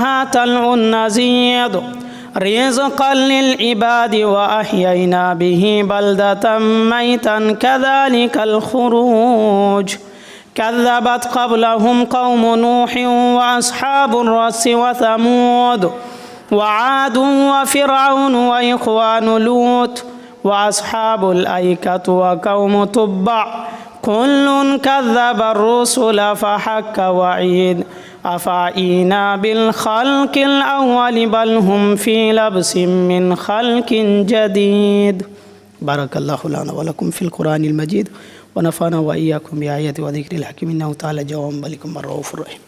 فيها طلع نضيد رزقا للعباد وأحيينا به بلدة ميتا كذلك الخروج كذبت قبلهم قوم نوح وأصحاب الرس وثمود وعاد وفرعون وإخوان لوط وأصحاب الأيكة وقوم تبع كل كذب الرسل فحق وعيد أفعينا بالخلق الأول بل هم في لبس من خلق جديد. بارك الله لنا ولكم في القرآن المجيد ونفعنا وإياكم بآيات وذكر الحكيم إنه تعالى جواب ملك الرؤوف الرحيم.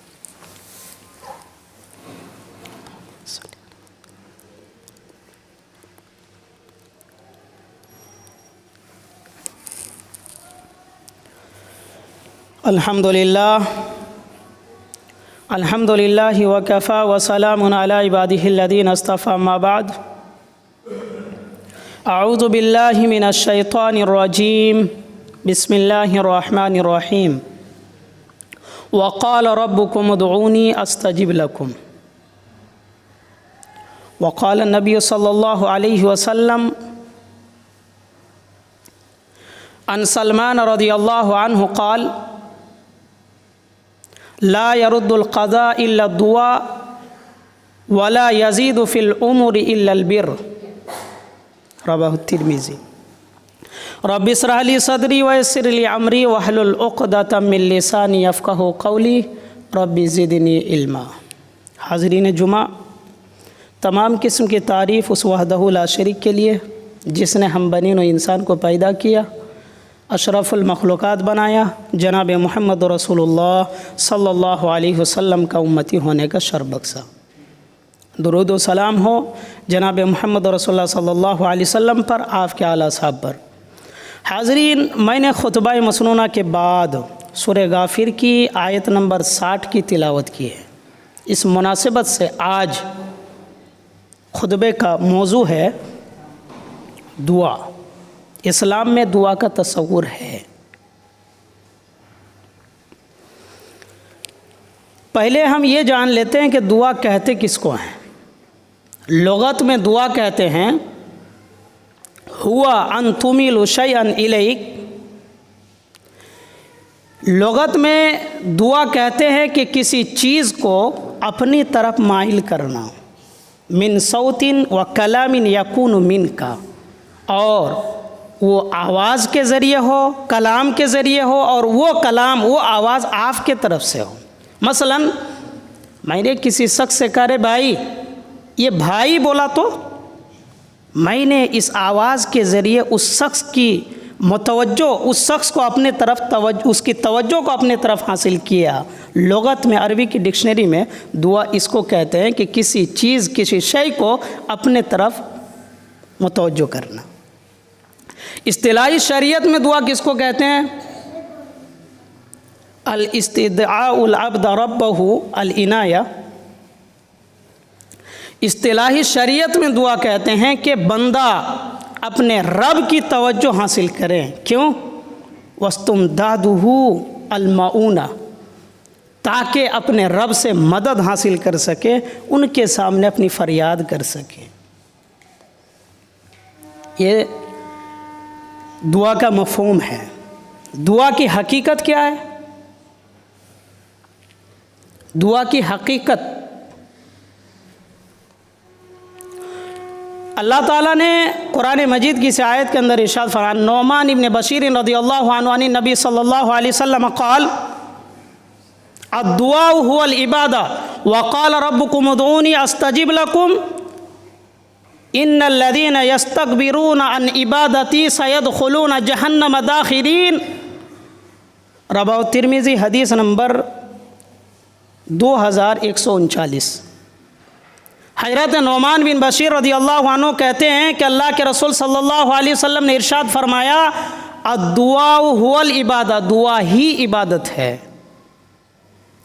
الحمد لله وكفى وسلام على عباده الذين اصطفى. ما بعد، أعوذ بالله من الشيطان الرجيم. بسم الله الرحمن الرحيم. وقال ربكم ادعوني أستجب لكم. وقال النبي صلى الله عليه وسلم عن سلمان رضي الله عنه قال: لا يرد القضاء إلا الدعاء ولا يزيد في الأمور إلا البر. رواه الترمذي. رب اشرح لي صدري ويسر لي أمري واحلل عقدة من لساني يفقهوا قولي رب زدني علما. حاضرین جمعہ، تمام قسم کی تعریف اس وحدہ لا شریک کے لیے جس نے ہم بنین و انسان کو پیدا کیا، اشرف المخلوقات بنایا، جناب محمد رسول اللہ صلی اللہ علیہ وسلم کا امتی ہونے کا شرف بخشا۔ درود و سلام ہو جناب محمد رسول اللہ صلی اللہ علیہ وسلم پر، آپ کے اعلیٰ صاحب پر۔ حاضرین، میں نے خطبہ مسنونہ کے بعد سورہ غافر کی آیت نمبر 60 کی تلاوت کی ہے۔ اس مناسبت سے آج خطبے کا موضوع ہے دعا۔ اسلام میں دعا کا تصور ہے۔ پہلے ہم یہ جان لیتے ہیں کہ دعا کہتے کس کو ہیں۔ لغت میں دعا کہتے ہیں ہوا ان تمیل شیئا الیک۔ لغت میں دعا کہتے ہیں کہ کسی چیز کو اپنی طرف مائل کرنا، من صوت و کلام یکون من کا، اور وہ آواز کے ذریعے ہو، کلام کے ذریعے ہو، اور وہ کلام، وہ آواز آپ کے طرف سے ہو۔ مثلا میں نے کسی شخص سے کہا رے بھائی، یہ بھائی بولا تو میں نے اس آواز کے ذریعے اس شخص کی متوجہ، اس شخص کو اپنے طرف اس کی توجہ کو اپنے طرف حاصل کیا۔ لغت میں، عربی کی ڈکشنری میں دعا اس کو کہتے ہیں کہ کسی چیز، کسی شے کو اپنے طرف متوجہ کرنا۔ اصطلاحی شریعت میں دعا کس کو کہتے ہیں؟ الاستدعاء العبد ربہ العنایہ۔ اصطلاحی شریعت میں دعا کہتے ہیں کہ بندہ اپنے رب کی توجہ حاصل کرے۔ کیوں؟ وَاسْتُمْدَادُهُ الْمَعُونَةُ، تاکہ اپنے رب سے مدد حاصل کر سکے، ان کے سامنے اپنی فریاد کر سکے۔ یہ دعا کا مفہوم ہے۔ دعا کی حقیقت کیا ہے؟ دعا کی حقیقت، اللہ تعالیٰ نے قرآن مجید کی اس آیت کے اندر ارشاد فرمایا، نعمان ابن بشیر رضی اللہ عنہ عن نبی صلی اللہ علیہ وسلم قال الدعاء هو العبادہ وقال ربکم ادعونی استجب لکم ان الذین یستکبرون عن عبادتی سیدخلون جہنم داخرین۔ رواه الترمذی، حدیث نمبر 2139۔ حضرت نعمان بن بشیر رضی اللہ عنہ کہتے ہیں کہ اللہ کے رسول صلی اللہ علیہ وسلم نے ارشاد فرمایا، الدعاء هو العبادہ، دعا ہی عبادت ہے۔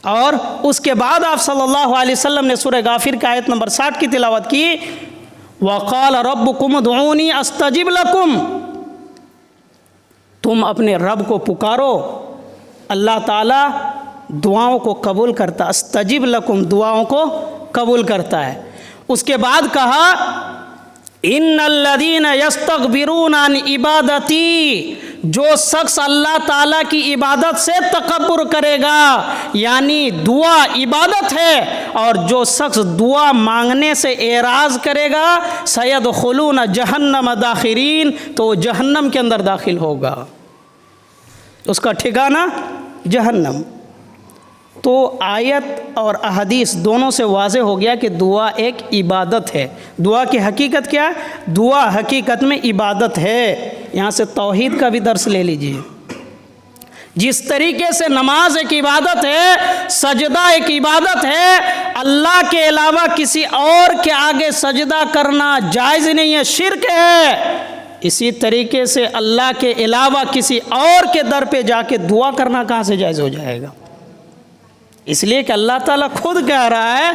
اور اس کے بعد آپ صلی اللہ علیہ وسلم نے سورہ غافر کی آیت نمبر 60 کی تلاوت کی، وَقَالَ رَبُّكُمُ ادْعُونِي أَسْتَجِبْ لَكُمْ، تم اپنے رب کو پکارو، اللہ تعالیٰ دعاؤں کو قبول کرتا۔ استجب لکم، دعاؤں کو قبول کرتا ہے۔ اس کے بعد کہا ان الذین یستکبرون عن عبادتی، جو شخص اللہ تعالیٰ کی عبادت سے تکبر کرے گا، یعنی دعا عبادت ہے، اور جو شخص دعا مانگنے سے اعراض کرے گا، سیدخلون جہنم داخرین، تو وہ جہنم کے اندر داخل ہوگا، اس کا ٹھکانہ جہنم۔ تو آیت اور احادیث دونوں سے واضح ہو گیا کہ دعا ایک عبادت ہے۔ دعا کی حقیقت کیا ہے؟ دعا حقیقت میں عبادت ہے۔ یہاں سے توحید کا بھی درس لے لیجئے۔ جس طریقے سے نماز ایک عبادت ہے، سجدہ ایک عبادت ہے، اللہ کے علاوہ کسی اور کے آگے سجدہ کرنا جائز نہیں ہے، شرک ہے، اسی طریقے سے اللہ کے علاوہ کسی اور کے در پہ جا کے دعا کرنا کہاں سے جائز ہو جائے گا؟ اس لیے کہ اللہ تعالیٰ خود کہہ رہا ہے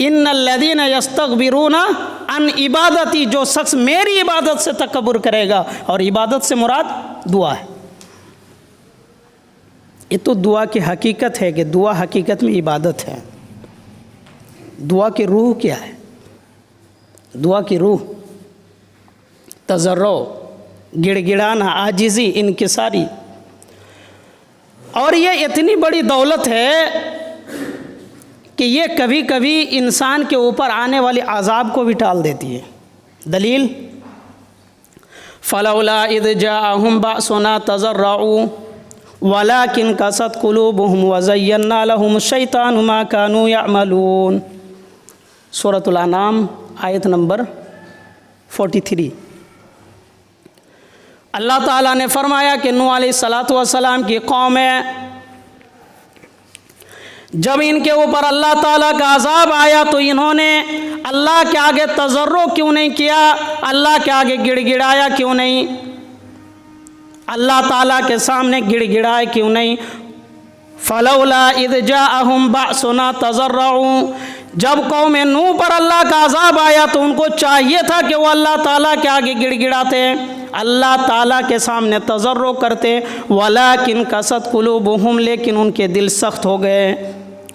ان الذین یستکبرون عن عبادتی، جو شخص میری عبادت سے تکبر کرے گا، اور عبادت سے مراد دعا ہے۔ یہ تو دعا کی حقیقت ہے کہ دعا حقیقت میں عبادت ہے۔ دعا کی روح کیا ہے؟ دعا کی روح تضرع، گڑ گڑانا، عاجزی، انکساری، اور یہ اتنی بڑی دولت ہے کہ یہ کبھی کبھی انسان کے اوپر آنے والی عذاب کو بھی ٹال دیتی ہے۔ دلیل فلولا اذ جاءهم بأسنا تضرعوا ولكن قست قلوبهم وزينا لهم الشيطان ما كانوا يعملون، سورۃ الانعام آیت نمبر 43۔ اللہ تعالیٰ نے فرمایا کہ نوح علیہ السلام کی قوم ہے، جب ان کے اوپر اللہ تعالیٰ کا عذاب آیا تو انہوں نے اللہ کے آگے تضرع کیوں نہیں کیا؟ اللہ کے آگے گڑ گڑایا کیوں نہیں؟ اللہ تعالیٰ کے سامنے گڑ گڑائے کیوں نہیں؟ فلولا اذ جاءهم بأسنا تضرعوا، جب قوم نوح پر اللہ کا عذاب آیا تو ان کو چاہیے تھا کہ وہ اللہ تعالیٰ کے آگے گڑ گڑاتے، اللہ تعالیٰ کے سامنے تضرع کرتے، ولیکن قست قلوبہم، لیکن ان کے دل سخت ہو گئے،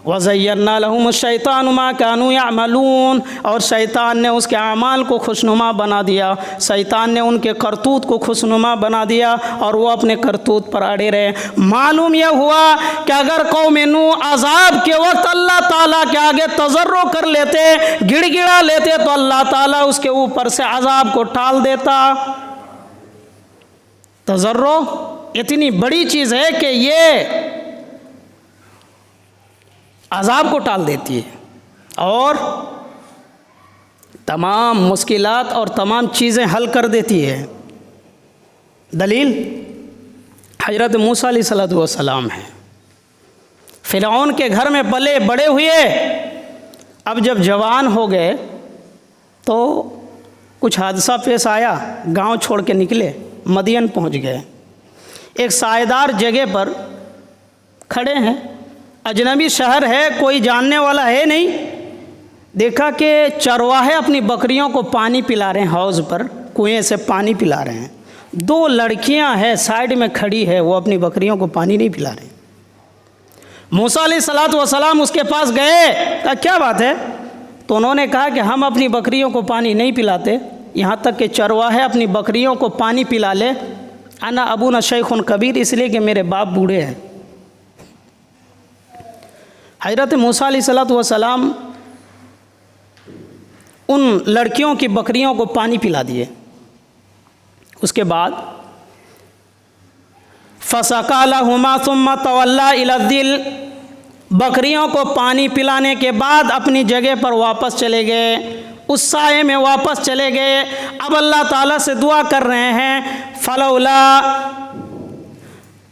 وزینا لہم الشیطان ما کانوا یعملون، اور شیطان نے اس کے اعمال کو خوشنما بنا دیا، شیطان نے ان کے کرتوت کو خوشنما بنا دیا اور وہ اپنے کرتوت پر اڑے رہے۔ معلوم یہ ہوا کہ اگر قوم نوح عذاب کے وقت اللہ تعالیٰ کے آگے تضرع کر لیتے، گڑ گڑا لیتے، تو اللہ تعالیٰ اس کے اوپر سے عذاب کو ٹال دیتا۔ تضرع اتنی بڑی چیز ہے کہ یہ عذاب کو ٹال دیتی ہے اور تمام مشکلات اور تمام چیزیں حل کر دیتی ہے۔ دلیل حضرت موسیٰ علیہ السلام ہے، فرعون کے گھر میں پلے بڑے ہوئے، اب جب جوان ہو گئے تو کچھ حادثہ پیش آیا، گاؤں چھوڑ کے نکلے، مدین پہنچ گئے، ایک سائیدار جگہ پر کھڑے ہیں، اجنبی شہر ہے، کوئی جاننے والا ہے نہیں، دیکھا کہ چرواہے اپنی بکریوں کو پانی پلا رہے ہیں، حوض پر کنویں سے پانی پلا رہے ہیں، دو لڑکیاں ہیں سائیڈ میں کھڑی ہے، وہ اپنی بکریوں کو پانی نہیں پلا رہے۔ موسیٰ علیہ السلام اس کے پاس گئے، کہا کیا بات ہے؟ تو انہوں نے کہا کہ ہم اپنی بکریوں کو پانی نہیں پلاتے، یہاں تک کہ چرواہے اپنی بکریوں کو پانی پلا لے، انا ابونا شیخ کبیر، اس لیے کہ میرے باپ بوڑھے ہیں۔ حضرت موسیٰ علیہ السلام ان لڑکیوں کی بکریوں کو پانی پلا دیے، اس کے بعد فَسَقَىٰ لَهُمَا ثُمَّ تَوَلَّىٰ إِلَى الظِّلِّ، بکریوں کو پانی پلانے کے بعد اپنی جگہ پر واپس چلے گئے، اس سائے میں واپس چلے گئے۔ اب اللہ تعالیٰ سے دعا کر رہے ہیں، فَلَوْلَا،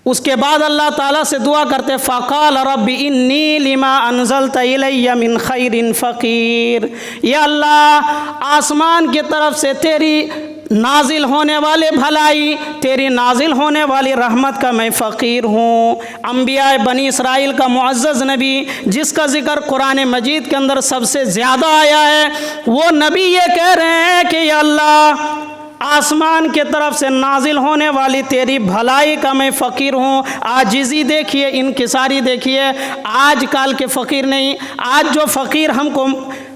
اس کے بعد اللہ تعالیٰ سے دعا کرتے، فَقَالَ رَبِّ إِنِّي لِمَا أَنزَلْتَ إِلَيَّ مِنْ خَيْرٍ فَقِيرٌ، یا اللہ آسمان کی طرف سے تیری نازل ہونے والے بھلائی، تیری نازل ہونے والی رحمت کا میں فقیر ہوں۔ انبیاء بنی اسرائیل کا معزز نبی جس کا ذکر قرآن مجید کے اندر سب سے زیادہ آیا ہے، وہ نبی یہ کہہ رہے ہیں کہ یا اللہ آسمان کے طرف سے نازل ہونے والی تیری بھلائی کا میں فقیر ہوں۔ عاجزی دیکھیے، انکساری دیکھیے، آج کل کے فقیر نہیں، آج جو فقیر ہم کو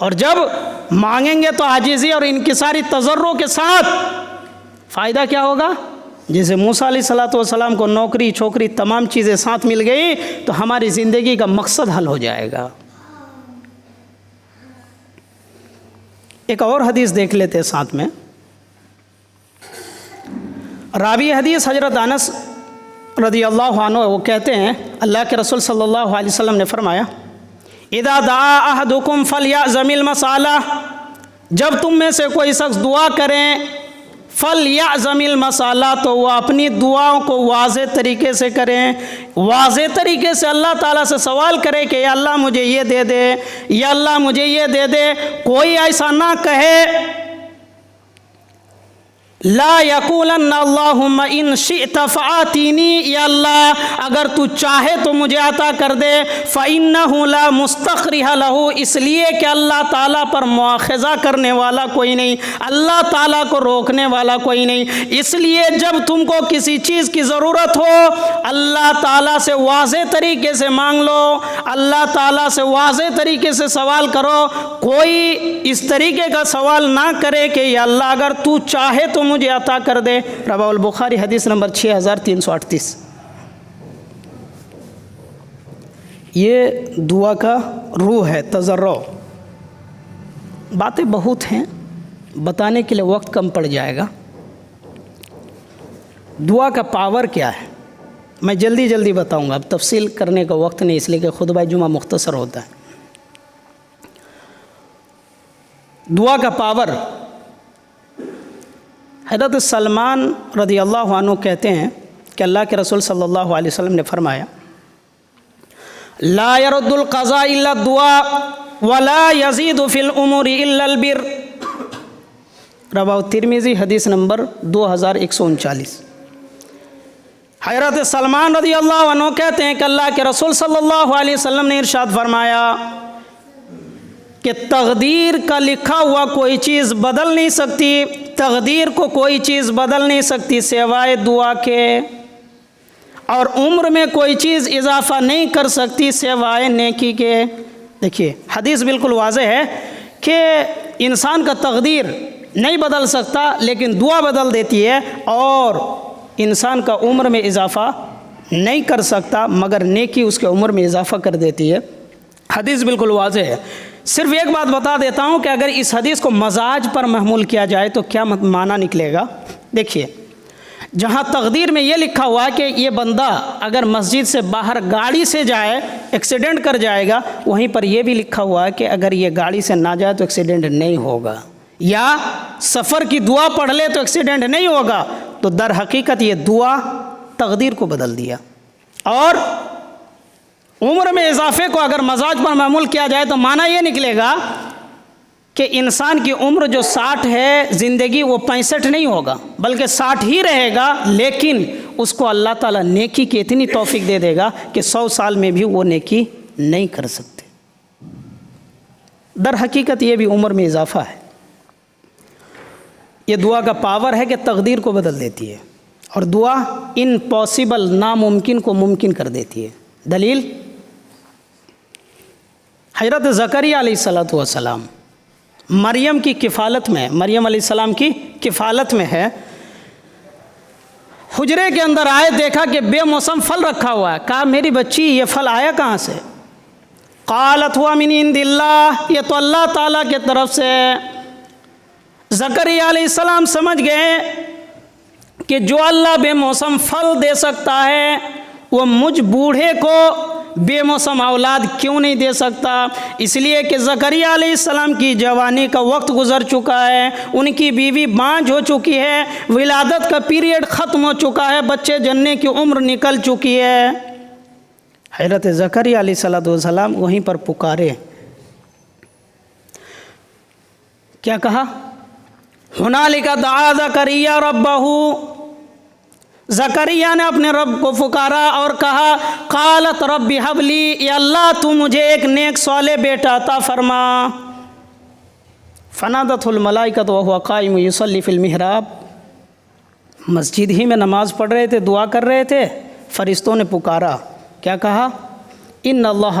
اور جب مانگیں گے تو عاجزی اور انکساری تضرع کے ساتھ، فائدہ کیا ہوگا؟ جیسے موسیٰ علیہ الصلوۃ والسلام کو نوکری چھوکری تمام چیزیں ساتھ مل گئی تو ہماری زندگی کا مقصد حل ہو جائے گا۔ ایک اور حدیث دیکھ لیتے ہیں ساتھ میں۔ راوی حدیث حضرت انس رضی اللہ عنہ، وہ کہتے ہیں اللہ کے رسول صلی اللہ علیہ وسلم نے فرمایا اذا دعا احدکم فلیعظم المسألہ، جب تم میں سے کوئی شخص دعا کریں فلیعظم المسألہ، تو وہ اپنی دعاؤں کو واضح طریقے سے کریں، واضح طریقے سے اللہ تعالیٰ سے سوال کرے کہ یا اللہ مجھے یہ دے دے، یا اللہ مجھے یہ دے دے۔ کوئی ایسا نہ کہے لا یقولن اللہم ان شئت فآتینی، یا اللہ اگر تو چاہے تو مجھے عطا کر دے، فإنہ لا مستقرہ لہ، اس لیے کہ اللہ تعالیٰ پر مواخذہ کرنے والا کوئی نہیں، اللہ تعالیٰ کو روکنے والا کوئی نہیں۔ اس لیے جب تم کو کسی چیز کی ضرورت ہو اللہ تعالیٰ سے واضح طریقے سے مانگ لو، اللہ تعالیٰ سے واضح طریقے سے سوال کرو، کوئی اس طریقے کا سوال نہ کرے کہ یا اللہ اگر تو چاہے تو مجھے عطا کر دے۔ رواه البخاری حدیث نمبر 6338۔ یہ دعا کا روح ہے، تضرع۔ باتیں بہت ہیں، بتانے کے لیے وقت کم پڑ جائے گا۔ دعا کا پاور کیا ہے میں جلدی جلدی بتاؤں گا، اب تفصیل کرنے کا وقت نہیں، اس لیے کہ خطبہ جمعہ مختصر ہوتا ہے۔ دعا کا پاور، حضرت سلمان رضی اللہ عنہ کہتے ہیں کہ اللہ کے رسول صلی اللہ علیہ وسلم نے فرمایا لا يرد القضاء الا الدعاء ولا يزيد في الامور الا البر، رواه ترمذی حدیث نمبر 2139۔ حضرت سلمان رضی اللہ عنہ کہتے ہیں کہ اللہ کے رسول صلی اللہ علیہ وسلم نے ارشاد فرمایا کہ تقدیر کا لکھا ہوا کوئی چیز بدل نہیں سکتی، تقدیر کو کوئی چیز بدل نہیں سکتی سوائے دعا کے، اور عمر میں کوئی چیز اضافہ نہیں کر سکتی سوائے نیکی کے۔ دیکھیے حدیث بالکل واضح ہے کہ انسان کا تقدیر نہیں بدل سکتا لیکن دعا بدل دیتی ہے، اور انسان کا عمر میں اضافہ نہیں کر سکتا مگر نیکی اس کے عمر میں اضافہ کر دیتی ہے۔ حدیث بالکل واضح ہے۔ صرف ایک بات بتا دیتا ہوں کہ اگر اس حدیث کو مزاج پر محمول کیا جائے تو کیا معنی نکلے گا۔ دیکھیے جہاں تقدیر میں یہ لکھا ہوا ہے کہ یہ بندہ اگر مسجد سے باہر گاڑی سے جائے ایکسیڈنٹ کر جائے گا، وہیں پر یہ بھی لکھا ہوا ہے کہ اگر یہ گاڑی سے نہ جائے تو ایکسیڈنٹ نہیں ہوگا، یا سفر کی دعا پڑھ لے تو ایکسیڈنٹ نہیں ہوگا، تو در حقیقت یہ دعا تقدیر کو بدل دیا۔ اور عمر میں اضافے کو اگر مزاج پر معمول کیا جائے تو معنی یہ نکلے گا کہ انسان کی عمر جو 60 ہے زندگی وہ 65 نہیں ہوگا بلکہ 60 ہی رہے گا، لیکن اس کو اللہ تعالیٰ نیکی کی اتنی توفیق دے دے گا کہ 100 سال میں بھی وہ نیکی نہیں کر سکتے۔ در حقیقت یہ بھی عمر میں اضافہ ہے۔ یہ دعا کا پاور ہے کہ تقدیر کو بدل دیتی ہے، اور دعا امپاسبل ناممکن کو ممکن کر دیتی ہے۔ دلیل حضرت زکریا علیہ السلام مریم کی کفالت میں، مریم علیہ السلام کی کفالت میں ہے، حجرے کے اندر آئے، دیکھا کہ بے موسم پھل رکھا ہوا ہے، کہا میری بچی یہ پھل آیا کہاں سے؟ قالت ہوا من عند اللہ، یہ تو اللہ تعالیٰ کے طرف سے۔ زکریا علیہ السلام سمجھ گئے کہ جو اللہ بے موسم پھل دے سکتا ہے وہ مجھ بوڑھے کو بے موسم اولاد کیوں نہیں دے سکتا؟ اس لیے کہ زکریا علیہ السلام کی جوانی کا وقت گزر چکا ہے، ان کی بیوی بانجھ ہو چکی ہے، ولادت کا پیریڈ ختم ہو چکا ہے، بچے جننے کی عمر نکل چکی ہے۔ حضرت زکریا علیہ السلام وہیں پر پکارے، کیا کہا؟ ہنالک دعا زکریا ربہ، زکریا نے اپنے رب کو پکارا اور کہا قالت رب ہب لی، یا اللہ تو مجھے ایک نیک صالح بیٹا عطا فرما۔ فنادت الملائکۃ وہو قائم یصلی فی المحراب، مسجد ہی میں نماز پڑھ رہے تھے، دعا کر رہے تھے، فرشتوں نے پکارا، کیا کہا؟ ان اللہ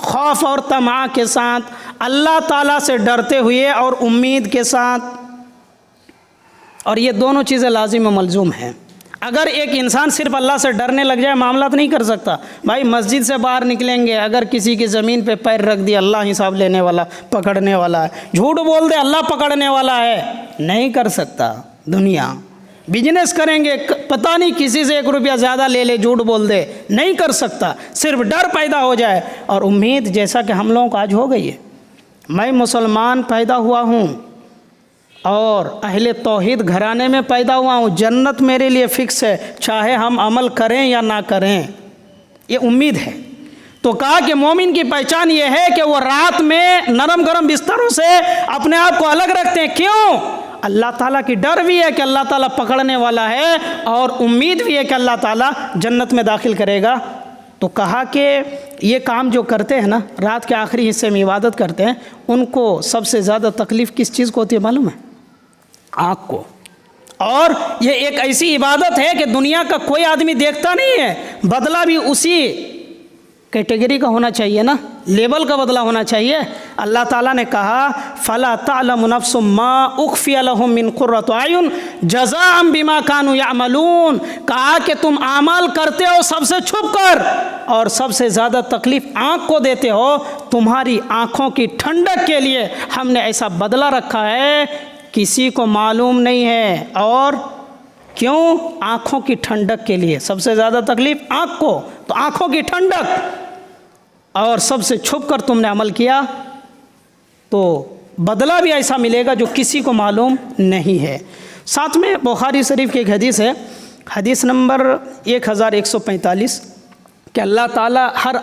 خوف اور طمع کے ساتھ، اللہ تعالیٰ سے ڈرتے ہوئے اور امید کے ساتھ، اور یہ دونوں چیزیں لازم و ملزوم ہیں۔ اگر ایک انسان صرف اللہ سے ڈرنے لگ جائے معاملات نہیں کر سکتا۔ بھائی مسجد سے باہر نکلیں گے، اگر کسی کی زمین پہ پیر رکھ دیا، اللہ حساب لینے والا، پکڑنے والا ہے، جھوٹ بول دے اللہ پکڑنے والا ہے، نہیں کر سکتا۔ دنیا بزنس کریں گے، پتہ نہیں کسی سے 1 روپیہ زیادہ لے لے، جھوٹ بول دے، نہیں کر سکتا۔ صرف ڈر پیدا ہو جائے اور امید، جیسا کہ ہم لوگوں کو آج ہو گئی ہے۔ میں مسلمان پیدا ہوا ہوں اور اہل توحید گھرانے میں پیدا ہوا ہوں، جنت میرے لیے فکس ہے، چاہے ہم عمل کریں یا نہ کریں، یہ امید ہے۔ تو کہا کہ مومن کی پہچان یہ ہے کہ وہ رات میں نرم گرم بستروں سے اپنے آپ کو الگ رکھتے ہیں۔ کیوں؟ اللہ تعالیٰ کی ڈر بھی ہے کہ اللہ تعالیٰ پکڑنے والا ہے، اور امید بھی ہے کہ اللہ تعالیٰ جنت میں داخل کرے گا۔ تو کہا کہ یہ کام جو کرتے ہیں نا، رات کے آخری حصے میں عبادت کرتے ہیں، ان کو سب سے زیادہ تکلیف کس چیز کو ہوتی ہے معلوم ہے؟ آنکھ کو۔ اور یہ ایک ایسی عبادت ہے کہ دنیا کا کوئی آدمی دیکھتا نہیں ہے، بدلہ بھی اسی کیٹیگری کا ہونا چاہیے نا، لیبل کا بدلہ ہونا چاہیے۔ اللہ تعالیٰ نے کہا فَلَا تَعْلَمُ نَفْسٌ مَّا أُخْفِيَ لَهُم مِّن قُرَّةِ أَعْيُنٍ جَزَاءً بِمَا كَانُوا يَعْمَلُونَ۔ کہا کہ تم اعمال کرتے ہو سب سے چھپ کر، اور سب سے زیادہ تکلیف آنکھ کو دیتے ہو، تمہاری آنکھوں کی ٹھنڈک کے لیے ہم نے ایسا بدلہ رکھا ہے، کسی کو معلوم نہیں ہے۔ اور کیوں؟ آنکھوں کی ٹھنڈک کے لیے سب سے زیادہ تکلیف آنکھ کو، تو آنکھوں کی ٹھنڈک، اور سب سے چھپ کر تم نے عمل کیا تو بدلہ بھی ایسا ملے گا جو کسی کو معلوم نہیں ہے۔ ساتھ میں بخاری شریف کی ایک حدیث ہے، حدیث نمبر 1145، کہ اللہ تعالیٰ ہر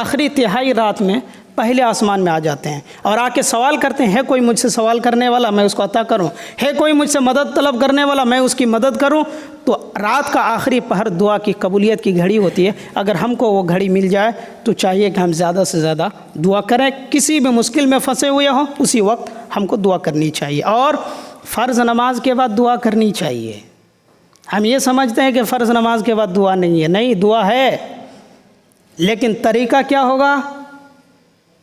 آخری تہائی رات میں پہلے آسمان میں آ جاتے ہیں اور آ کے سوال کرتے ہیں، ہے کوئی مجھ سے سوال کرنے والا میں اس کو عطا کروں، ہے کوئی مجھ سے مدد طلب کرنے والا میں اس کی مدد کروں۔ تو رات کا آخری پہر دعا کی قبولیت کی گھڑی ہوتی ہے۔ اگر ہم کو وہ گھڑی مل جائے تو چاہیے کہ ہم زیادہ سے زیادہ دعا کریں، کسی بھی مشکل میں پھنسے ہوئے ہوں اسی وقت ہم کو دعا کرنی چاہیے، اور فرض نماز کے بعد دعا کرنی چاہیے۔ ہم یہ سمجھتے ہیں کہ فرض نماز کے بعد دعا نہیں ہے، نہیں، دعا ہے، لیکن طریقہ کیا ہوگا؟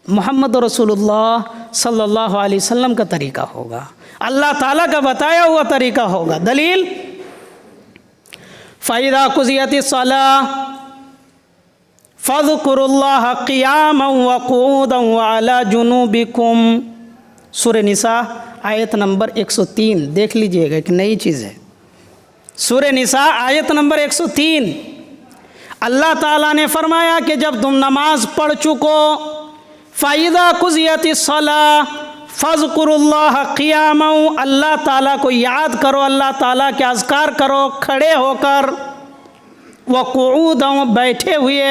محمد رسول اللہ صلی اللہ علیہ وسلم کا طریقہ ہوگا، اللہ تعالیٰ کا بتایا ہوا طریقہ ہوگا۔ دلیل فَإِذَا قُضِيَتِ الصَّلَاةُ فَاذْكُرُوا اللَّهَ قِيَامًا وَقُعُودًا وَعَلَى جُنُوبِكُمْ، سورہ نساء آیت نمبر 103، دیکھ لیجئے گا، ایک نئی چیز ہے۔ سورہ نساء آیت نمبر 103، اللہ تعالیٰ نے فرمایا کہ جب تم نماز پڑھ چکو، فَإِذَا قُضِيَتِ الصَّلَاةُ فَاذْكُرُوا اللَّهَ قِيَامًا، اللہ تعالیٰ کو یاد کرو، اللہ تعالیٰ کے اذکار کرو کھڑے ہو کر، وَقُعُودًا بیٹھے ہوئے،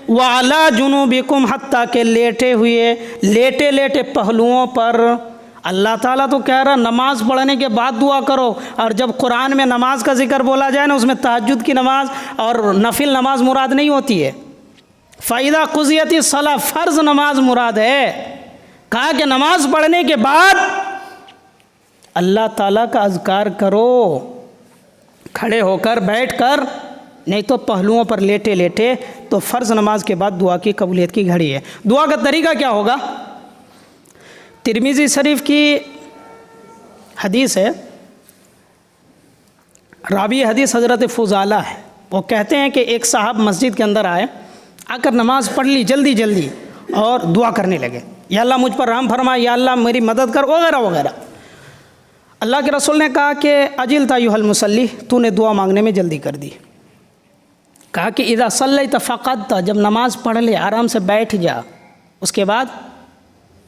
وَعَلَى جُنُوبِكُمْ حتیٰ کہ لیٹے ہوئے، لیٹے لیٹے پہلوؤں پر۔ اللہ تعالیٰ تو کہہ رہا نماز پڑھنے کے بعد دعا کرو، اور جب قرآن میں نماز کا ذکر بولا جائے نا، اس میں تہجد کی نماز اور نفل نماز مراد نہیں ہوتی ہے۔ فَإِذَا قُضِيَتِ الصَّلَاةُ فرض نماز مراد ہے۔ کہا کہ نماز پڑھنے کے بعد اللہ تعالیٰ کا اذکار کرو، کھڑے ہو کر، بیٹھ کر، نہیں تو پہلوؤں پر لیٹے لیٹے۔ تو فرض نماز کے بعد دعا کی قبولیت کی گھڑی ہے۔ دعا کا طریقہ کیا ہوگا؟ ترمذی شریف کی حدیث ہے، راوی حدیث حضرت فضالہ ہے، وہ کہتے ہیں کہ ایک صاحب مسجد کے اندر آئے، آ کر نماز پڑھ لی جلدی جلدی اور دعا کرنے لگے، یا اللہ مجھ پر رحم فرما، یا اللہ میری مدد کر، وغیرہ وغیرہ۔ اللہ کے رسول نے کہا کہ اجلت ایھا المصلی، تو نے دعا مانگنے میں جلدی کر دی۔ کہا کہ اذا صلیت فقدت، جب نماز پڑھ لے آرام سے بیٹھ جا۔ اس کے بعد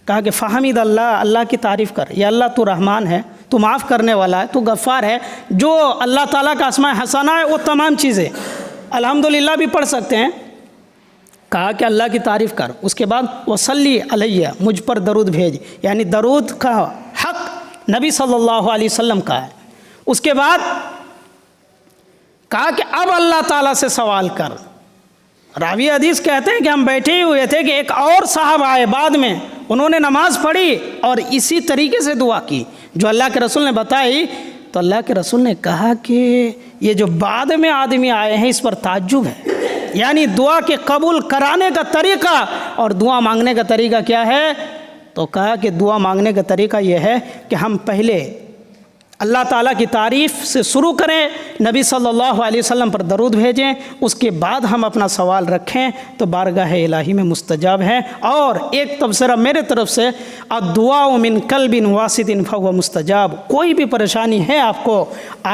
کہا کہ فحمد اللہ، اللہ کی تعریف کر، یا اللہ تو رحمان ہے، تو معاف کرنے والا ہے، تو غفار ہے، جو اللہ تعالیٰ کا اسماء حسنہ ہے وہ تمام چیزیں الحمدللہ بھی پڑھ سکتے ہیں۔ کہا کہ اللہ کی تعریف کر۔ اس کے بعد وصلی علیہ، مجھ پر درود بھیج، یعنی درود کا حق نبی صلی اللہ علیہ وسلم کا ہے۔ اس کے بعد کہا کہ اب اللہ تعالیٰ سے سوال کر۔ راوی حدیث کہتے ہیں کہ ہم بیٹھے ہی ہوئے تھے کہ ایک اور صاحب آئے بعد میں، انہوں نے نماز پڑھی اور اسی طریقے سے دعا کی جو اللہ کے رسول نے بتائی۔ تو اللہ کے رسول نے کہا کہ یہ جو بعد میں آدمی آئے ہیں اس پر تعجب ہے، یعنی دعا کے قبول کرانے کا طریقہ اور دعا مانگنے کا طریقہ کیا ہے؟ تو کہا کہ دعا مانگنے کا طریقہ یہ ہے کہ ہم پہلے اللہ تعالیٰ کی تعریف سے شروع کریں، نبی صلی اللہ علیہ وسلم پر درود بھیجیں، اس کے بعد ہم اپنا سوال رکھیں تو بارگاہ الہی میں مستجاب ہے۔ اور ایک تبصرہ میرے طرف سے، الدعاء من قلب واسط فهو مستجاب، کوئی بھی پریشانی ہے آپ کو،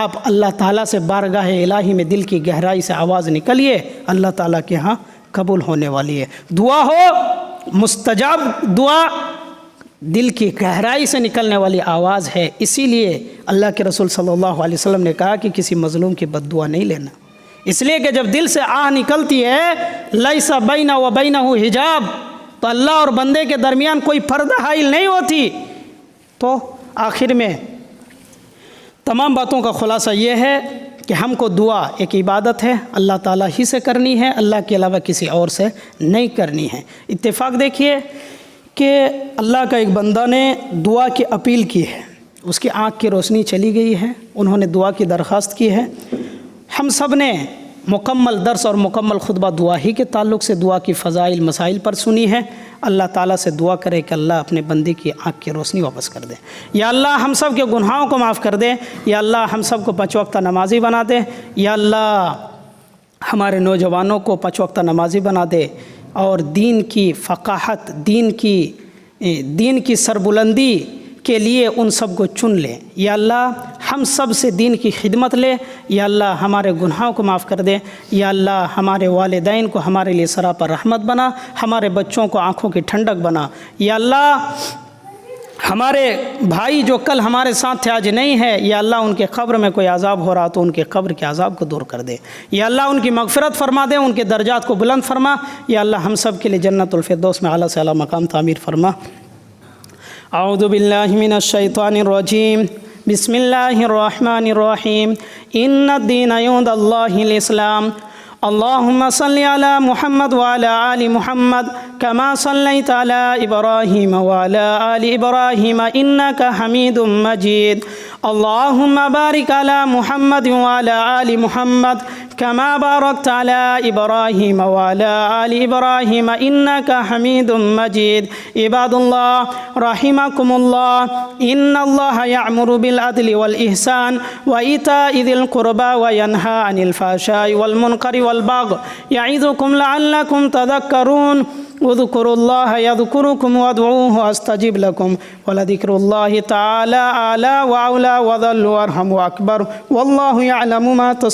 آپ اللہ تعالیٰ سے بارگاہ الہی میں دل کی گہرائی سے آواز نکلیے، اللہ تعالیٰ کے ہاں قبول ہونے والی ہے۔ دعا ہو مستجاب، دعا دل کی گہرائی سے نکلنے والی آواز ہے، اسی لیے اللہ کے رسول صلی اللہ علیہ وسلم نے کہا کہ کسی مظلوم کی بد دعا نہیں لینا، اس لیے کہ جب دل سے آہ نکلتی ہے لیس بینہ و بینہ حجاب، تو اللہ اور بندے کے درمیان کوئی پردہ حائل نہیں ہوتی۔ تو آخر میں تمام باتوں کا خلاصہ یہ ہے کہ ہم کو دعا ایک عبادت ہے، اللہ تعالیٰ ہی سے کرنی ہے، اللہ کے علاوہ کسی اور سے نہیں کرنی ہے۔ اتفاق دیکھیے کہ اللہ کا ایک بندہ نے دعا کی اپیل کی ہے، اس کی آنکھ کی روشنی چلی گئی ہے، انہوں نے دعا کی درخواست کی ہے۔ ہم سب نے مکمل درس اور مکمل خطبہ دعا ہی کے تعلق سے دعا کی فضائل مسائل پر سنی ہے۔ اللہ تعالیٰ سے دعا کرے کہ اللہ اپنے بندے کی آنکھ کی روشنی واپس کر دے، یا اللہ ہم سب کے گناہوں کو معاف کر دے، یا اللہ ہم سب کو 5 وقتہ نمازی بنا دے، یا اللہ ہمارے نوجوانوں کو 5 وقتہ نمازی بنا دے، اور دین کی فقاہت، دین کی سربلندی کے لیے ان سب کو چن لے۔ یا اللہ ہم سب سے دین کی خدمت لے، یا اللہ ہمارے گناہوں کو معاف کر دے، یا اللہ ہمارے والدین کو ہمارے لیے سراپا رحمت بنا، ہمارے بچوں کو آنکھوں کی ٹھنڈک بنا، یا اللہ ہمارے بھائی جو کل ہمارے ساتھ تھے آج نہیں ہے، یا اللہ ان کے قبر میں کوئی عذاب ہو رہا تو ان کے قبر کے عذاب کو دور کر دے، یا اللہ ان کی مغفرت فرما دے، ان کے درجات کو بلند فرما، یا اللہ ہم سب کے لیے جنت الفردوس میں اعلیٰ سے اعلیٰ مقام تعمیر فرما۔ اعوذ باللہ من الشیطان الرجیم، بسم اللہ الرحمن الرحیم، ان الدین عند اللہ الاسلام، اللهم صل على محمد وعلى آل محمد كما صليت على إبراهيم وعلى آل إبراهيم إنك حميد مجيد، اللهم بارك على محمد وعلى آل محمد كما باركت على إبراهيم وعلى آل إبراهيم إنك حميد مجيد۔ عباد الله رحمكم الله، إن الله يأمر بالعدل والإحسان وإيتاء ذي القربى وينهى عن الفحشاء والمنكر والبغي يعظكم لعلكم تذكرون، اذكروا الله يذكركم وادعوه استجب لكم، ولذكر الله تعالى أعلى وأولى وذل وأرحم وأكبر، والله يعلم ما تصنعون۔